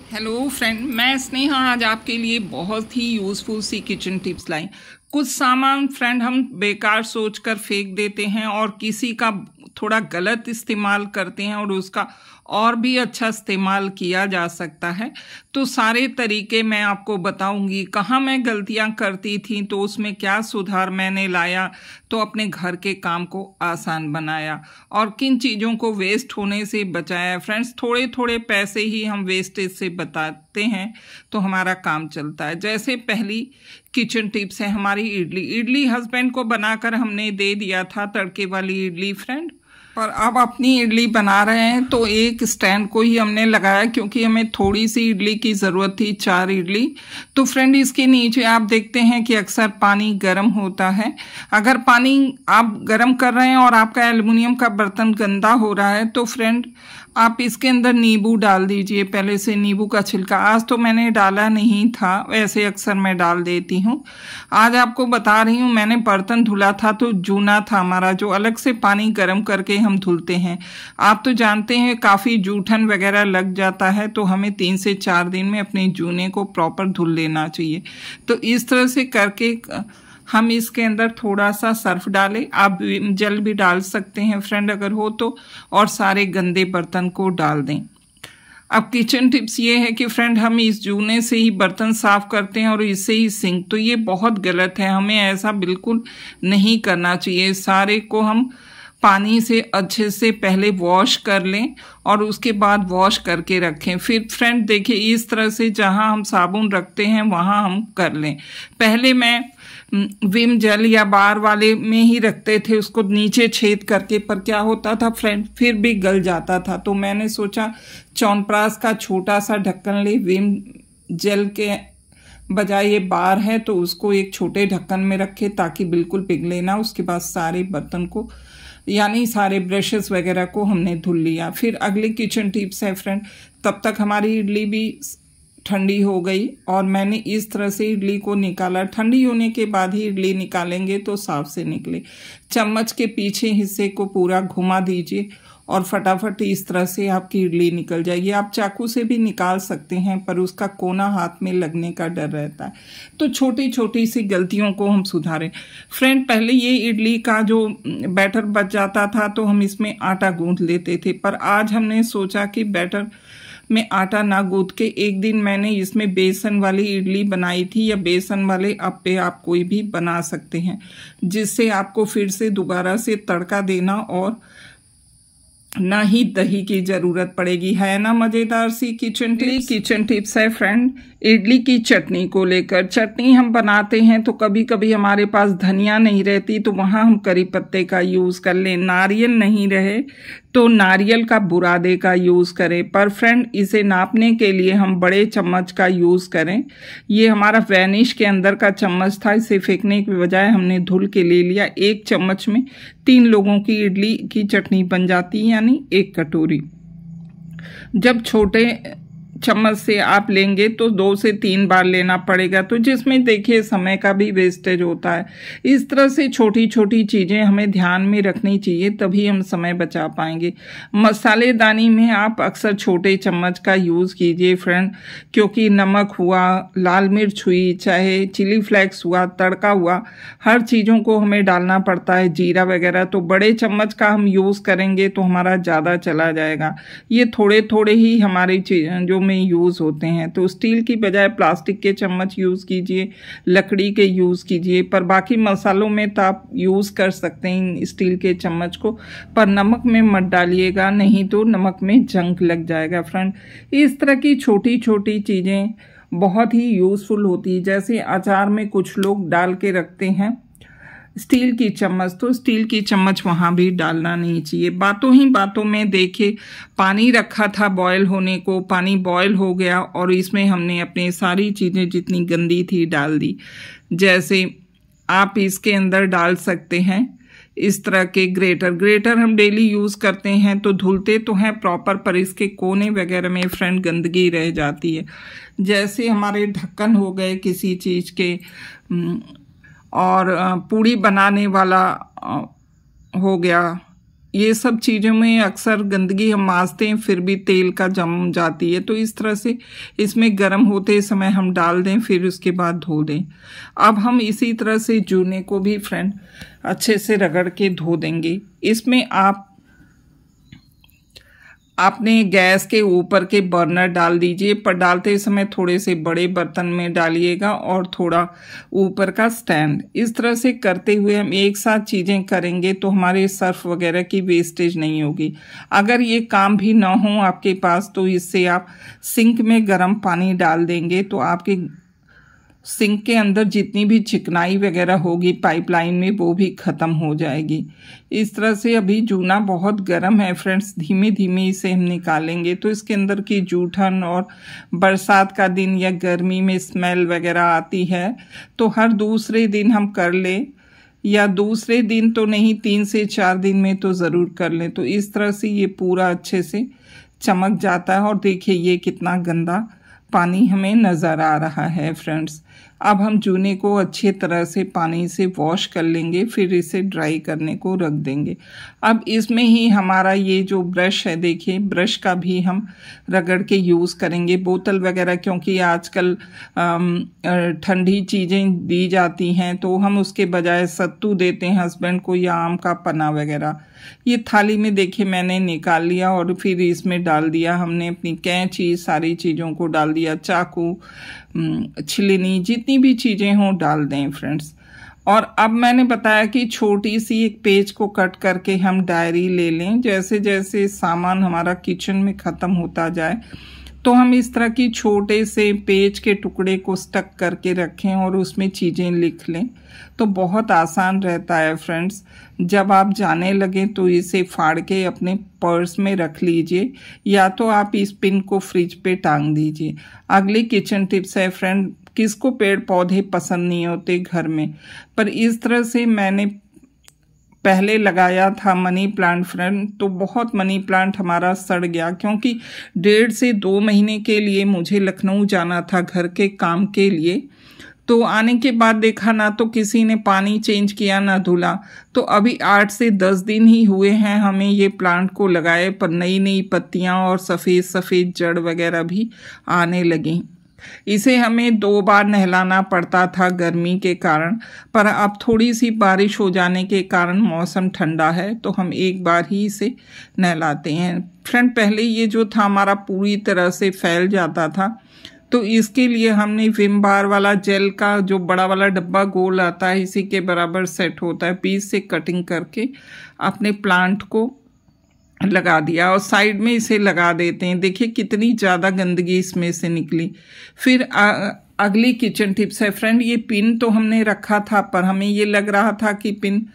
Hello friend, मैं स्नेहा आज आपके लिए बहुत ही यूज़फुल सी किचन टिप्स लाई। कुछ सामान फ्रेंड हम बेकार सोचकर फेंक देते हैं और किसी का थोड़ा गलत इस्तेमाल करते हैं और उसका और भी अच्छा इस्तेमाल किया जा सकता है। तो सारे तरीके मैं आपको बताऊंगी, कहाँ मैं गलतियां करती थी तो उसमें क्या सुधार मैंने लाया तो अपने घर के काम को आसान बनाया और किन चीज़ों को वेस्ट होने से बचाया। फ्रेंड्स, थोड़े थोड़े पैसे ही हम वेस्टेज से बताते हैं तो हमारा काम चलता है। जैसे पहली किचन टिप्स है हमारी इडली हस्बैंड को बनाकर हमने दे दिया था तड़के वाली इडली फ्रेंड। और अब अपनी इडली बना रहे हैं तो एक स्टैंड को ही हमने लगाया क्योंकि हमें थोड़ी सी इडली की ज़रूरत थी, 4 इडली। तो फ्रेंड, इसके नीचे आप देखते हैं कि अक्सर पानी गर्म होता है। अगर पानी आप गर्म कर रहे हैं और आपका एल्युमिनियम का बर्तन गंदा हो रहा है तो फ्रेंड आप इसके अंदर नींबू डाल दीजिए, पहले से नींबू का छिलका। आज तो मैंने डाला नहीं था, वैसे अक्सर मैं डाल देती हूँ। आज आपको बता रही हूँ, मैंने बर्तन धुला था तो जूना था हमारा, जो अलग से पानी गर्म करके हम धुलते हैं। आप तो जानते हैं काफ़ी जूठन वगैरह लग जाता है, तो हमें 3 से 4 दिन में अपने जूने को प्रॉपर धुल लेना चाहिए। तो इस तरह से करके हम इसके अंदर थोड़ा सा सर्फ डालें, आप जल भी डाल सकते हैं फ्रेंड अगर हो तो, और सारे गंदे बर्तन को डाल दें। अब किचन टिप्स ये है कि फ्रेंड हम इस जूने से ही बर्तन साफ करते हैं और इससे ही सिंक, तो ये बहुत गलत है, हमें ऐसा बिल्कुल नहीं करना चाहिए। सारे को हम पानी से अच्छे से पहले वॉश कर लें और उसके बाद वॉश करके रखें। फिर फ्रेंड देखिए, इस तरह से जहां हम साबुन रखते हैं वहां हम कर लें। पहले मैं विम जेल या बार वाले में ही रखते थे, उसको नीचे छेद करके, पर क्या होता था फ्रेंड, फिर भी गल जाता था। तो मैंने सोचा च्यवनप्राश का छोटा सा ढक्कन ले, विम जेल के बजाय ये बार है तो उसको एक छोटे ढक्कन में रखे ताकि बिल्कुल पिघले ना। उसके बाद सारे बर्तन को यानी सारे ब्रशेस वगैरह को हमने धुल लिया। फिर अगली किचन टिप्स है फ्रेंड, तब तक हमारी इडली भी ठंडी हो गई और मैंने इस तरह से इडली को निकाला। ठंडी होने के बाद ही इडली निकालेंगे तो साफ से निकले। चम्मच के पीछे हिस्से को पूरा घुमा दीजिए और फटाफट इस तरह से आपकी इडली निकल जाएगी। आप चाकू से भी निकाल सकते हैं पर उसका कोना हाथ में लगने का डर रहता है। तो छोटी छोटी सी गलतियों को हम सुधारें फ्रेंड। पहले ये इडली का जो बैटर बच जाता था तो हम इसमें आटा गूंथ लेते थे, पर आज हमने सोचा कि बैटर में आटा ना गूंथ के एक दिन मैंने इसमें बेसन वाली इडली बनाई थी, या बेसन वाले अप्पे आप कोई भी बना सकते हैं, जिससे आपको फिर से दोबारा से तड़का देना और ना ही दही की जरूरत पड़ेगी। है ना मजेदार सी किचन टिप्स है फ्रेंड। इडली की चटनी को लेकर, चटनी हम बनाते हैं तो कभी कभी हमारे पास धनिया नहीं रहती तो वहां हम करी पत्ते का यूज कर लें। नारियल नहीं रहे तो नारियल का बुरादे का यूज करें, पर फ्रेंड इसे नापने के लिए हम बड़े चम्मच का यूज करें। ये हमारा वैनिश के अंदर का चम्मच था, इसे फेंकने की बजाय हमने धुल के ले लिया। 1 चम्मच में 3 लोगों की इडली की चटनी बन जाती है, यानी 1 कटोरी। जब छोटे चम्मच से आप लेंगे तो 2 से 3 बार लेना पड़ेगा, तो जिसमें देखिए समय का भी वेस्टेज होता है। इस तरह से छोटी छोटी चीज़ें हमें ध्यान में रखनी चाहिए, तभी हम समय बचा पाएंगे। मसालेदानी में आप अक्सर छोटे चम्मच का यूज़ कीजिए फ्रेंड, क्योंकि नमक हुआ, लाल मिर्च हुई, चाहे चिली फ्लेक्स हुआ, तड़का हुआ, हर चीज़ों को हमें डालना पड़ता है, जीरा वगैरह। तो बड़े चम्मच का हम यूज़ करेंगे तो हमारा ज़्यादा चला जाएगा। ये थोड़े थोड़े ही हमारी जो में यूज होते हैं, तो स्टील की बजाय प्लास्टिक के चम्मच यूज कीजिए, लकड़ी के यूज कीजिए। पर बाकी मसालों में तो आप यूज कर सकते हैं स्टील के चम्मच को, पर नमक में मत डालिएगा, नहीं तो नमक में जंग लग जाएगा फ्रेंड। इस तरह की छोटी छोटी चीजें बहुत ही यूजफुल होती है। जैसे अचार में कुछ लोग डाल के रखते हैं स्टील की चम्मच, तो स्टील की चम्मच वहाँ भी डालना नहीं चाहिए। बातों ही बातों में देखिए, पानी रखा था बॉयल होने को, पानी बॉयल हो गया और इसमें हमने अपनी सारी चीज़ें जितनी गंदी थी डाल दी। जैसे आप इसके अंदर डाल सकते हैं इस तरह के ग्रेटर हम डेली यूज़ करते हैं तो धुलते तो हैं प्रॉपर, पर इसके कोने वगैरह में फ्रेंड गंदगी रह जाती है। जैसे हमारे ढक्कन हो गए किसी चीज़ के, और पूड़ी बनाने वाला हो गया, ये सब चीज़ों में अक्सर गंदगी हम मांजते हैं फिर भी तेल का जम जाती है, तो इस तरह से इसमें गर्म होते समय हम डाल दें, फिर उसके बाद धो दें। अब हम इसी तरह से जूने को भी फ्रेंड अच्छे से रगड़ के धो देंगे। इसमें आपने गैस के ऊपर के बर्नर डाल दीजिए, पर डालते समय थोड़े से बड़े बर्तन में डालिएगा और थोड़ा ऊपर का स्टैंड। इस तरह से करते हुए हम एक साथ चीज़ें करेंगे तो हमारे सर्फ वगैरह की वेस्टेज नहीं होगी। अगर ये काम भी ना हो आपके पास तो इससे आप सिंक में गर्म पानी डाल देंगे तो आपके सिंक के अंदर जितनी भी चिकनाई वगैरह होगी पाइपलाइन में वो भी ख़त्म हो जाएगी। इस तरह से अभी जूना बहुत गर्म है फ्रेंड्स, धीमे धीमे इसे हम निकालेंगे तो इसके अंदर की जूठन और बरसात का दिन या गर्मी में स्मेल वगैरह आती है, तो हर दूसरे दिन हम कर लें, या दूसरे दिन तो नहीं 3 से 4 दिन में तो ज़रूर कर लें। तो इस तरह से ये पूरा अच्छे से चमक जाता है। और देखिए ये कितना गंदा पानी हमें नज़र आ रहा है फ्रेंड्स। अब हम जूने को अच्छी तरह से पानी से वॉश कर लेंगे, फिर इसे ड्राई करने को रख देंगे। अब इसमें ही हमारा ये जो ब्रश है, देखिए ब्रश का भी हम रगड़ के यूज़ करेंगे। बोतल वगैरह क्योंकि आजकल ठंडी चीज़ें दी जाती हैं तो हम उसके बजाय सत्तू देते हैं हस्बैंड को या आम का पन्ना वगैरह। ये थाली में देखिए मैंने निकाल लिया और फिर इसमें डाल दिया हमने अपनी कैंची, सारी चीज़ों को डाल दिया, चाकू, छिलनी, जितनी भी चीज़ें हों डाल दें फ्रेंड्स। और अब मैंने बताया कि छोटी सी एक पेज को कट करके हम डायरी ले लें। जैसे जैसे सामान हमारा किचन में ख़त्म होता जाए तो हम इस तरह की छोटे से पेज के टुकड़े को स्टक करके रखें और उसमें चीज़ें लिख लें तो बहुत आसान रहता है फ्रेंड्स। जब आप जाने लगें तो इसे फाड़ के अपने पर्स में रख लीजिए, या तो आप इस पिन को फ्रिज पे टांग दीजिए। अगली किचन टिप्स है फ्रेंड, किसको पेड़ पौधे पसंद नहीं होते घर में, पर इस तरह से मैंने पहले लगाया था मनी प्लांट फ्रेंड, तो बहुत मनी प्लांट हमारा सड़ गया क्योंकि 1.5 से 2 महीने के लिए मुझे लखनऊ जाना था घर के काम के लिए। तो आने के बाद देखा ना तो किसी ने पानी चेंज किया ना धुला, तो अभी 8 से 10 दिन ही हुए हैं हमें ये प्लांट को लगाए, पर नई नई पत्तियां और सफ़ेद सफ़ेद जड़ वगैरह भी आने लगी। इसे हमें 2 बार नहलाना पड़ता था गर्मी के कारण, पर अब थोड़ी सी बारिश हो जाने के कारण मौसम ठंडा है तो हम एक बार ही इसे नहलाते हैं फ्रेंड। पहले ये जो था हमारा पूरी तरह से फैल जाता था, तो इसके लिए हमने विम बार वाला जेल का जो बड़ा वाला डब्बा गोल आता है, इसी के बराबर सेट होता है, पीस से कटिंग करके अपने प्लांट को लगा दिया और साइड में इसे लगा देते हैं। देखिए कितनी ज़्यादा गंदगी इसमें से निकली। फिर अगली किचन टिप्स है फ्रेंड, ये पिन तो हमने रखा था पर हमें ये लग रहा था कि पिन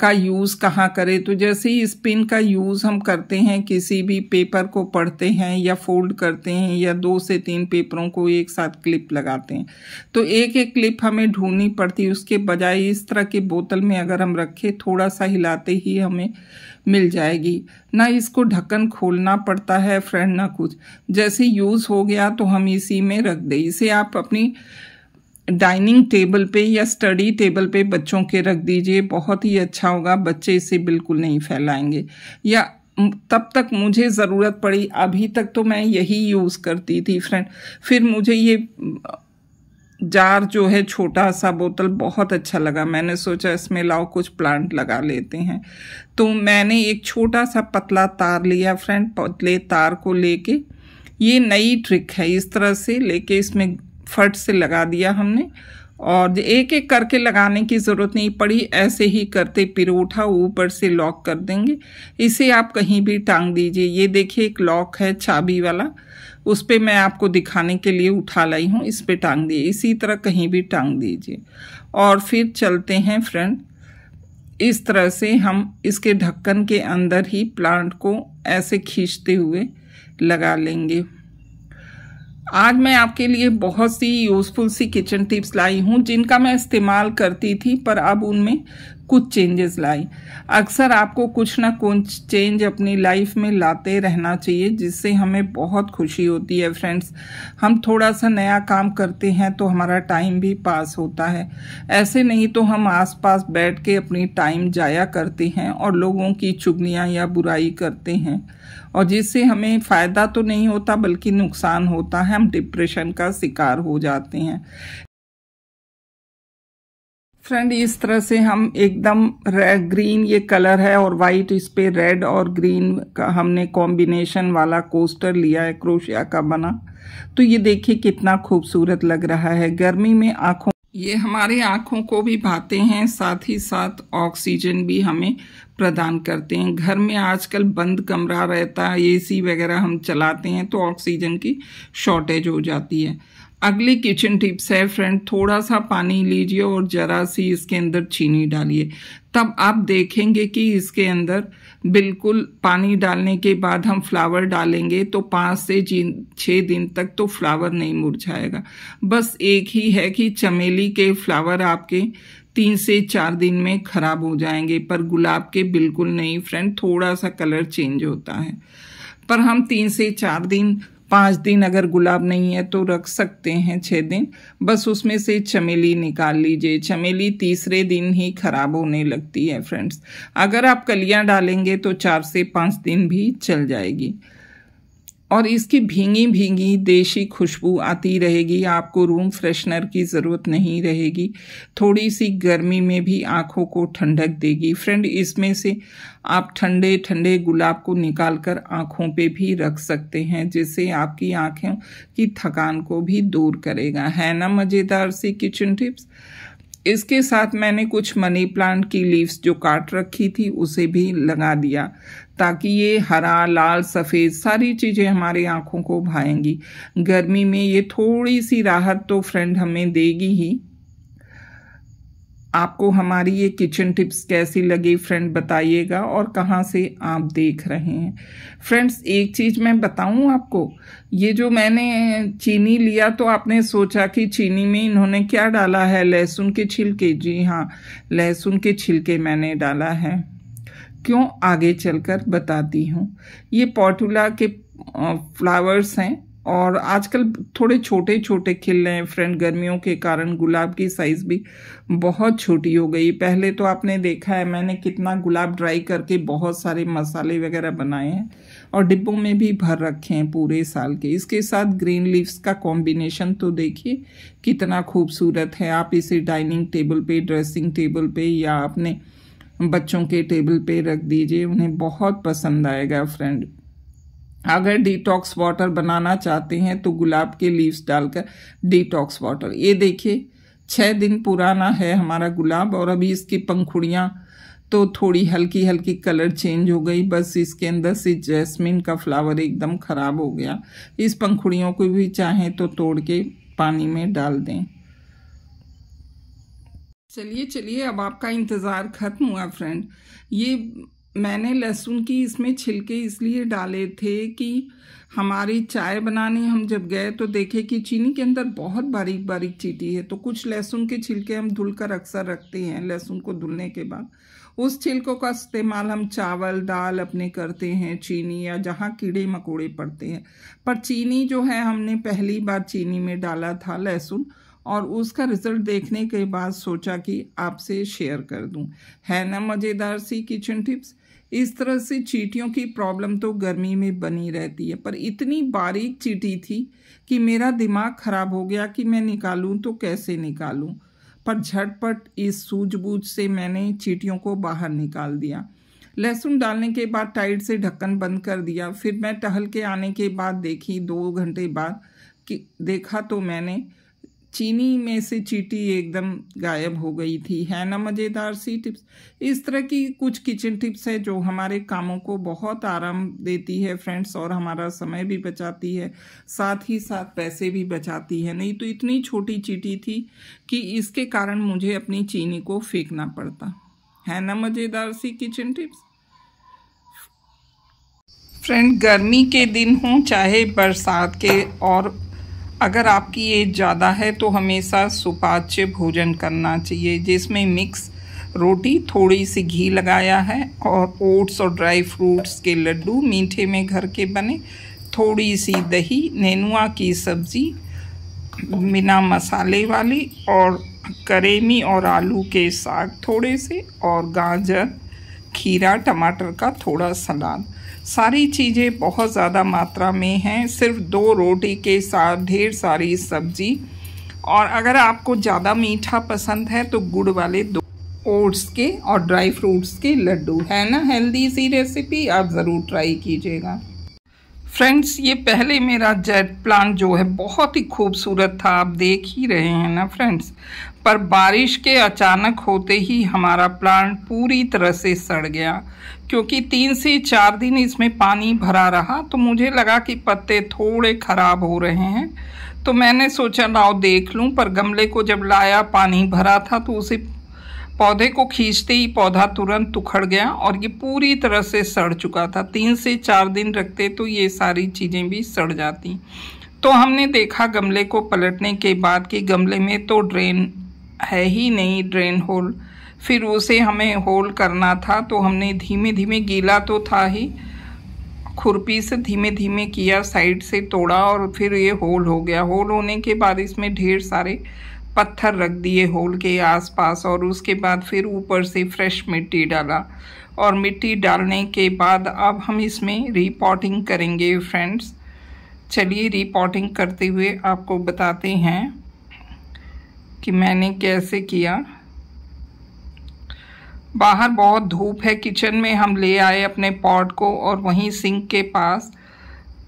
का यूज़ कहाँ करें, तो जैसे ही इस पिन का यूज़ हम करते हैं, किसी भी पेपर को पढ़ते हैं या फोल्ड करते हैं या 2 से 3 पेपरों को एक साथ क्लिप लगाते हैं, तो एक एक क्लिप हमें ढूंढनी पड़ती है। उसके बजाय इस तरह के बोतल में अगर हम रखें, थोड़ा सा हिलाते ही हमें मिल जाएगी। ना इसको ढक्कन खोलना पड़ता है फ्रेंड, ना कुछ। जैसे यूज़ हो गया तो हम इसी में रख दें। इसे आप अपनी डाइनिंग टेबल पे या स्टडी टेबल पे बच्चों के रख दीजिए, बहुत ही अच्छा होगा, बच्चे इसे बिल्कुल नहीं फैलाएंगे। या तब तक मुझे ज़रूरत पड़ी, अभी तक तो मैं यही यूज़ करती थी फ्रेंड, फिर मुझे ये जार जो है छोटा सा बोतल बहुत अच्छा लगा। मैंने सोचा इसमें लाओ कुछ प्लांट लगा लेते हैं, तो मैंने एक छोटा सा पतला तार लिया फ्रेंड। पतले तार को लेके, ये नई ट्रिक है, इस तरह से लेके इसमें फट से लगा दिया हमने, और एक एक करके लगाने की ज़रूरत नहीं पड़ी, ऐसे ही करते पिरोठा ऊपर से लॉक कर देंगे। इसे आप कहीं भी टांग दीजिए। ये देखिए एक लॉक है चाबी वाला, उस पर मैं आपको दिखाने के लिए उठा लाई हूँ, इस पे टांग दिए। इसी तरह कहीं भी टांग दीजिए और फिर चलते हैं फ्रेंड। इस तरह से हम इसके ढक्कन के अंदर ही प्लांट को ऐसे खींचते हुए लगा लेंगे। आज मैं आपके लिए बहुत सी यूज़फुल सी किचन टिप्स लाई हूँ जिनका मैं इस्तेमाल करती थी, पर अब उनमें कुछ चेंजेस लाई। अक्सर आपको कुछ ना कुछ चेंज अपनी लाइफ में लाते रहना चाहिए, जिससे हमें बहुत खुशी होती है फ्रेंड्स। हम थोड़ा सा नया काम करते हैं तो हमारा टाइम भी पास होता है, ऐसे नहीं तो हम आसपास बैठ के अपनी टाइम जाया करते हैं और लोगों की चुगलियां या बुराई करते हैं, और जिससे हमें फ़ायदा तो नहीं होता बल्कि नुकसान होता है। हम डिप्रेशन का शिकार हो जाते हैं। फ्रेंड, इस तरह से हम एकदम ग्रीन ये कलर है और वाइट, इस पे रेड और ग्रीन का हमने कॉम्बिनेशन वाला कोस्टर लिया है क्रोशिया का बना। तो ये देखिए कितना खूबसूरत लग रहा है। गर्मी में ये हमारे आँखों को भी भाते हैं, साथ ही साथ ऑक्सीजन भी हमें प्रदान करते हैं। घर में आजकल बंद कमरा रहता है, एसी वगैरह हम चलाते हैं तो ऑक्सीजन की शॉर्टेज हो जाती है। अगली किचन टिप्स है फ्रेंड, थोड़ा सा पानी लीजिए और जरा सी इसके अंदर चीनी डालिए। तब आप देखेंगे कि इसके अंदर बिल्कुल पानी डालने के बाद हम फ्लावर डालेंगे तो 5 से 6 दिन तक तो फ्लावर नहीं मुरझाएगा। बस एक ही है कि चमेली के फ्लावर आपके 3 से 4 दिन में खराब हो जाएंगे, पर गुलाब के बिल्कुल नहीं फ्रेंड, थोड़ा सा कलर चेंज होता है। पर हम 3 से 4 दिन 5 दिन अगर गुलाब नहीं है तो रख सकते हैं 6 दिन। बस उसमें से चमेली निकाल लीजिए। चमेली तीसरे दिन ही खराब होने लगती है फ्रेंड्स। अगर आप कलियां डालेंगे तो 4 से 5 दिन भी चल जाएगी और इसकी भींगी भींगी देशी खुशबू आती रहेगी। आपको रूम फ्रेशनर की ज़रूरत नहीं रहेगी। थोड़ी सी गर्मी में भी आँखों को ठंडक देगी फ्रेंड। इसमें से आप ठंडे ठंडे गुलाब को निकाल कर आँखों पे भी रख सकते हैं, जिससे आपकी आँखों की थकान को भी दूर करेगा। है ना मज़ेदार सी किचन टिप्स। इसके साथ मैंने कुछ मनी प्लांट की लीव्स जो काट रखी थी उसे भी लगा दिया, ताकि ये हरा, लाल, सफ़ेद सारी चीज़ें हमारी आँखों को भाएंगी। गर्मी में ये थोड़ी सी राहत तो फ्रेंड हमें देगी ही। आपको हमारी ये किचन टिप्स कैसी लगी फ्रेंड बताइएगा, और कहाँ से आप देख रहे हैं। फ्रेंड्स, एक चीज़ मैं बताऊं आपको, ये जो मैंने चीनी लिया तो आपने सोचा कि चीनी में इन्होंने क्या डाला है, लहसुन के छिलके। जी हाँ, लहसुन के छिलके मैंने डाला है। क्यों, आगे चलकर बताती हूँ। ये पोर्टुला के फ्लावर्स हैं और आजकल थोड़े छोटे छोटे खिल रहे हैं फ्रेंड। गर्मियों के कारण गुलाब की साइज़ भी बहुत छोटी हो गई। पहले तो आपने देखा है मैंने कितना गुलाब ड्राई करके बहुत सारे मसाले वगैरह बनाए हैं और डिब्बों में भी भर रखे हैं पूरे साल के। इसके साथ ग्रीन लीव्स का कॉम्बिनेशन तो देखिए कितना खूबसूरत है। आप इसे डाइनिंग टेबल पे, ड्रेसिंग टेबल पे या अपने बच्चों के टेबल पे रख दीजिए, उन्हें बहुत पसंद आएगा फ्रेंड। अगर डिटॉक्स वाटर बनाना चाहते हैं तो गुलाब के लीव्स डालकर डिटॉक्स वाटर। ये देखिए 6 दिन पुराना है हमारा गुलाब और अभी इसकी पंखुड़ियाँ तो थोड़ी हल्की हल्की कलर चेंज हो गई। बस इसके अंदर से जैस्मिन का फ्लावर एकदम ख़राब हो गया। इस पंखुड़ियों को भी चाहें तो तोड़ के पानी में डाल दें। चलिए अब आपका इंतज़ार ख़त्म हुआ फ्रेंड। ये मैंने लहसुन की इसमें छिलके इसलिए डाले थे कि हमारी चाय बनाने हम जब गए तो देखे कि चीनी के अंदर बहुत बारीक बारीक चींटी है। तो कुछ लहसुन के छिलके हम धुलकर अक्सर रखते हैं। लहसुन को धुलने के बाद उस छिलकों का इस्तेमाल हम चावल, दाल अपने करते हैं, चीनी या जहाँ कीड़े मकोड़े पड़ते हैं। पर चीनी जो है हमने पहली बार चीनी में डाला था लहसुन, और उसका रिजल्ट देखने के बाद सोचा कि आपसे शेयर कर दूं। है ना मज़ेदार सी किचन टिप्स। इस तरह से चींटियों की प्रॉब्लम तो गर्मी में बनी रहती है, पर इतनी बारीक चींटी थी कि मेरा दिमाग ख़राब हो गया कि मैं निकालूं तो कैसे निकालूं। पर झटपट इस सूझबूझ से मैंने चींटियों को बाहर निकाल दिया। लहसुन डालने के बाद टाइट से ढक्कन बंद कर दिया। फिर मैं टहल के आने के बाद देखी 2 घंटे बाद कि देखा तो मैंने चीनी में से चींटी एकदम गायब हो गई थी। है ना मज़ेदार सी टिप्स। इस तरह की कुछ किचन टिप्स है जो हमारे कामों को बहुत आराम देती है फ्रेंड्स, और हमारा समय भी बचाती है, साथ ही साथ पैसे भी बचाती है। नहीं तो इतनी छोटी चींटी थी कि इसके कारण मुझे अपनी चीनी को फेंकना पड़ता। है ना मज़ेदार सी किचन टिप्स। फ्रेंड, गर्मी के दिन हों चाहे बरसात के, और अगर आपकी एज ज़्यादा है तो हमेशा सुपाच्य भोजन करना चाहिए, जिसमें मिक्स रोटी, थोड़ी सी घी लगाया है और ओट्स और ड्राई फ्रूट्स के लड्डू मीठे में घर के बने, थोड़ी सी दही, नेनुआ की सब्ज़ी बिना मसाले वाली और करेमी और आलू के साग थोड़े से और गाजर, खीरा, टमाटर का थोड़ा सलाद। सारी चीज़ें बहुत ज़्यादा मात्रा में हैं, सिर्फ 2 रोटी के साथ ढेर सारी सब्ज़ी। और अगर आपको ज़्यादा मीठा पसंद है तो गुड़ वाले 2 ओट्स के और ड्राई फ्रूट्स के लड्डू। है ना हेल्दी सी रेसिपी, आप ज़रूर ट्राई कीजिएगा। फ्रेंड्स, ये पहले मेरा जेट प्लांट जो है बहुत ही खूबसूरत था, आप देख ही रहे हैं ना फ्रेंड्स। पर बारिश के अचानक होते ही हमारा प्लांट पूरी तरह से सड़ गया, क्योंकि 3 से 4 दिन इसमें पानी भरा रहा। तो मुझे लगा कि पत्ते थोड़े ख़राब हो रहे हैं, तो मैंने सोचा लाओ देख लूं। पर गमले को जब लाया, पानी भरा था, तो उसे पौधे को खींचते ही पौधा तुरंत उखड़ गया और ये पूरी तरह से सड़ चुका था। 3 से 4 दिन रखते तो ये सारी चीज़ें भी सड़ जाती। तो हमने देखा गमले को पलटने के बाद कि गमले में तो ड्रेन है ही नहीं, ड्रेन होल। फिर उसे हमें होल करना था, तो हमने धीमे धीमे, गीला तो था ही, खुरपी से धीमे धीमे किया, साइड से तोड़ा और फिर ये होल हो गया। होल होने के बाद इसमें ढेर सारे पत्थर रख दिए होल के आसपास और उसके बाद फिर ऊपर से फ्रेश मिट्टी डाला। और मिट्टी डालने के बाद अब हम इसमें रीपॉटिंग करेंगे फ्रेंड्स। चलिए रीपॉटिंग करते हुए आपको बताते हैं कि मैंने कैसे किया। बाहर बहुत धूप है, किचन में हम ले आए अपने पॉट को और वहीं सिंक के पास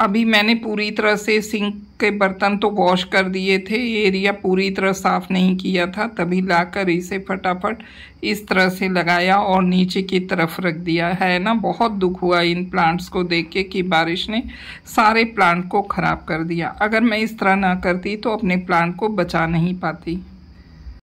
अभी मैंने पूरी तरह से सिंक के बर्तन तो वॉश कर दिए थे, ये एरिया पूरी तरह साफ़ नहीं किया था, तभी लाकर इसे फटाफट इस तरह से लगाया और नीचे की तरफ रख दिया है ना। बहुत दुख हुआ इन प्लांट्स को देख के कि बारिश ने सारे प्लांट को ख़राब कर दिया। अगर मैं इस तरह ना करती तो अपने प्लांट को बचा नहीं पाती।